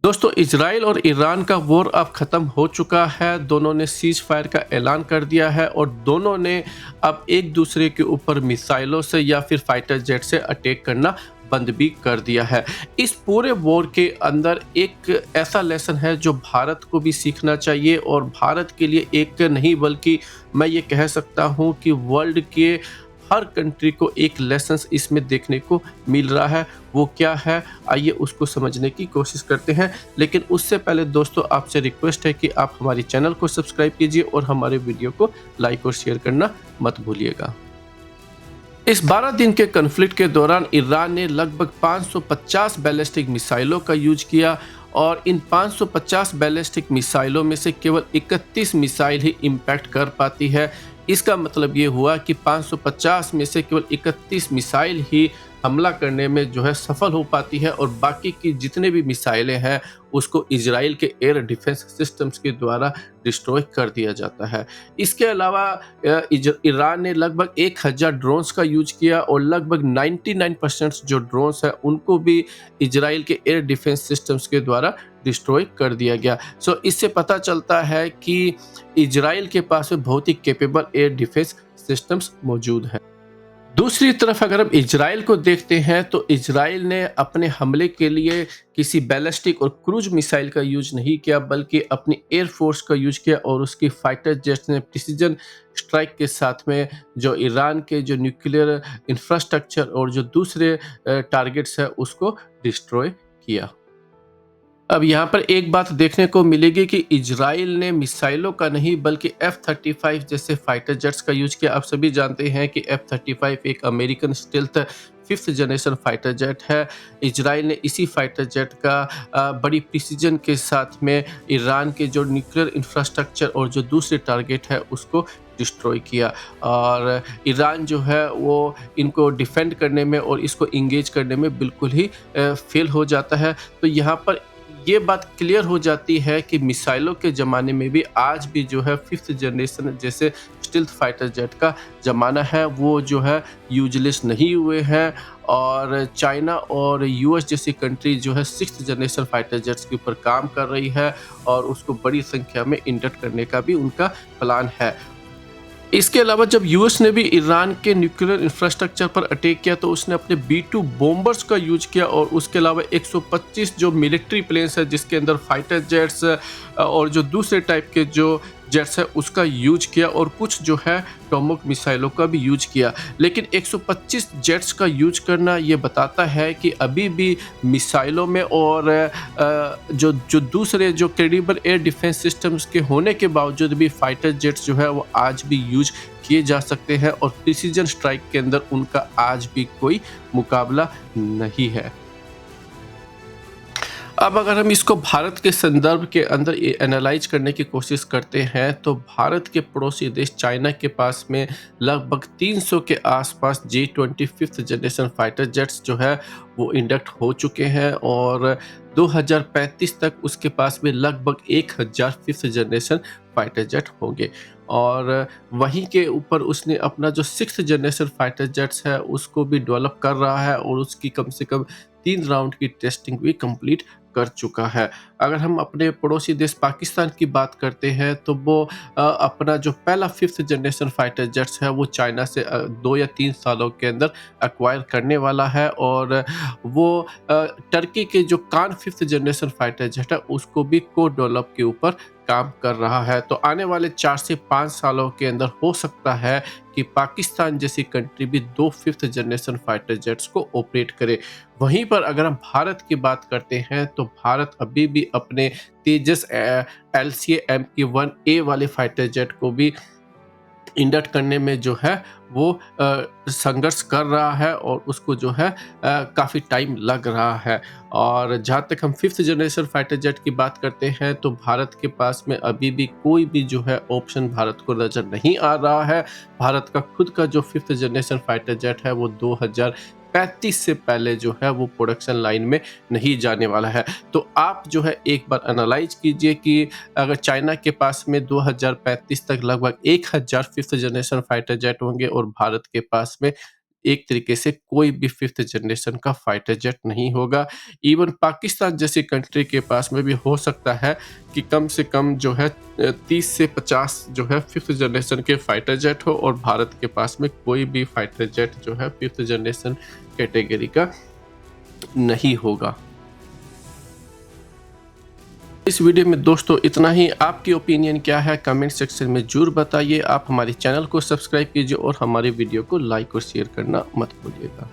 दोस्तों, इजराइल और ईरान का वॉर अब ख़त्म हो चुका है। दोनों ने सीज़ फायर का ऐलान कर दिया है और दोनों ने अब एक दूसरे के ऊपर मिसाइलों से या फिर फाइटर जेट से अटैक करना बंद भी कर दिया है। इस पूरे वॉर के अंदर एक ऐसा लेसन है जो भारत को भी सीखना चाहिए और भारत के लिए एक नहीं बल्कि मैं ये कह सकता हूँ कि वर्ल्ड के हर कंट्री को एक लेसन्स इसमें देखने को मिल रहा है। वो क्या है? आइए उसको समझने की कोशिश करते हैं। लेकिन उससे पहले दोस्तों, आपसे रिक्वेस्ट है कि आप हमारे चैनल को सब्सक्राइब कीजिए और हमारे वीडियो को लाइक और शेयर करना मत भूलिएगा। इस 12 दिन के कॉन्फ्लिक्ट के दौरान ईरान ने लगभग 550 बैलिस्टिक मिसाइलों का यूज किया और इन 550 बैलिस्टिक मिसाइलों में से केवल 31 मिसाइल ही इम्पैक्ट कर पाती है। इसका मतलब ये हुआ कि 550 में से केवल 31 मिसाइल ही हमला करने में जो है सफल हो पाती है और बाकी की जितने भी मिसाइलें हैं उसको इजराइल के एयर डिफेंस सिस्टम्स के द्वारा डिस्ट्रॉय कर दिया जाता है। इसके अलावा ईरान ने लगभग 1000 ड्रोन्स का यूज किया और लगभग 99% जो ड्रोन्स हैं उनको भी इजराइल के एयर डिफेंस सिस्टम्स के द्वारा डिस्ट्रॉय कर दिया गया। इससे पता चलता है कि इजराइल के पास में बहुत ही कैपेबल एयर डिफेंस सिस्टम्स मौजूद हैं। दूसरी तरफ अगर हम इजराइल को देखते हैं तो इजराइल ने अपने हमले के लिए किसी बैलिस्टिक और क्रूज मिसाइल का यूज नहीं किया बल्कि अपनी एयर फोर्स का यूज किया और उसकी फाइटर जेट्स ने प्रिसीजन स्ट्राइक के साथ में जो ईरान के जो न्यूक्लियर इंफ्रास्ट्रक्चर और जो दूसरे टारगेट्स है उसको डिस्ट्रॉय किया। अब यहाँ पर एक बात देखने को मिलेगी कि इजराइल ने मिसाइलों का नहीं बल्कि F-35 जैसे फाइटर जेट्स का यूज किया। आप सभी जानते हैं कि F-35 एक American stealth 5th generation fighter jet है। इजराइल ने इसी फाइटर जेट का बड़ी प्रिसीजन के साथ में ईरान के जो न्यूक्लियर इंफ्रास्ट्रक्चर और जो दूसरे टारगेट है उसको डिस्ट्रॉय किया और ईरान जो है वो इनको डिफेंड करने में और इसको इंगेज करने में बिल्कुल ही फेल हो जाता है। तो यहाँ पर ये बात क्लियर हो जाती है कि मिसाइलों के ज़माने में भी आज भी जो है 5th जनरेशन जैसे स्टील्थ फाइटर जेट का ज़माना है वो जो है यूजलेस नहीं हुए हैं और चाइना और यूएस जैसी कंट्री जो है 6th जनरेशन फाइटर जेट्स के ऊपर काम कर रही है और उसको बड़ी संख्या में इंडक्ट करने का भी उनका प्लान है। इसके अलावा जब यूएस ने भी ईरान के न्यूक्लियर इंफ्रास्ट्रक्चर पर अटैक किया तो उसने अपने B-2 बॉम्बर्स का यूज किया और उसके अलावा 125 जो मिलिट्री प्लेन्स है जिसके अंदर फाइटर जेट्स और जो दूसरे टाइप के जो जेट्स है उसका यूज किया और कुछ जो है टॉमोक मिसाइलों का भी यूज किया। लेकिन 125 जेट्स का यूज करना ये बताता है कि अभी भी मिसाइलों में और जो दूसरे जो क्रेडिबल एयर डिफेंस सिस्टम्स के होने के बावजूद भी फाइटर जेट्स जो है वो आज भी यूज किए जा सकते हैं और प्रिसीजन स्ट्राइक के अंदर उनका आज भी कोई मुकाबला नहीं है। अब अगर हम इसको भारत के संदर्भ के अंदर एनालाइज करने की कोशिश करते हैं तो भारत के पड़ोसी देश चाइना के पास में लगभग 300 के आसपास J-20 5th generation fighter jets जो है वो इंडक्ट हो चुके हैं और 2035 तक उसके पास में लगभग 1000 5th जनरेशन फाइटर जेट होंगे और वहीं के ऊपर उसने अपना जो 6th जनरेशन फाइटर जेट्स है उसको भी डेवलप कर रहा है और उसकी कम से कम 3 राउंड की टेस्टिंग भी कंप्लीट कर चुका है। अगर हम अपने पड़ोसी देश पाकिस्तान की बात करते हैं तो वो अपना जो पहला 5th जनरेशन फाइटर जेट्स है वो चाइना से 2 या 3 सालों के अंदर एक्वायर करने वाला है और वो टर्की के जो कान 5th जनरेशन फाइटर जेट है उसको भी को डेवलप के ऊपर काम कर रहा है। तो आने वाले 4 से 5 सालों के अंदर हो सकता है कि पाकिस्तान जैसी कंट्री भी 2 5th जनरेशन फाइटर जेट्स को ऑपरेट करे। वहीं पर अगर हम भारत की बात करते हैं तो भारत अभी भी अपने तेजस LCA Mk-1A वाले फाइटर जेट को भी इंडक्ट करने में जो है वो संघर्ष कर रहा है और उसको जो है काफ़ी टाइम लग रहा है। और जहाँ तक हम 5th जनरेशन फाइटर जेट की बात करते हैं तो भारत के पास में अभी भी कोई भी जो है ऑप्शन भारत को नज़र नहीं आ रहा है। भारत का खुद का जो 5th जनरेशन फाइटर जेट है वो 2035 से पहले जो है वो प्रोडक्शन लाइन में नहीं जाने वाला है। तो आप जो है एक बार एनालाइज कीजिए कि अगर चाइना के पास में 2035 तक लगभग 1000 5th जनरेशन फाइटर जेट होंगे और भारत के पास में एक तरीके से कोई भी 5th जनरेशन का फाइटर जेट नहीं होगा। इवन पाकिस्तान जैसी कंट्री के पास में भी हो सकता है कि कम से कम जो है 30 से 50 जो है 5th जनरेशन के फाइटर जेट हो, और भारत के पास में कोई भी फाइटर जेट जो है 5th जनरेशन कैटेगरी का नहीं होगा। इस वीडियो में दोस्तों इतना ही। आपकी ओपिनियन क्या है कमेंट सेक्शन में ज़रूर बताइए। आप हमारे चैनल को सब्सक्राइब कीजिए और हमारे वीडियो को लाइक और शेयर करना मत भूलिएगा।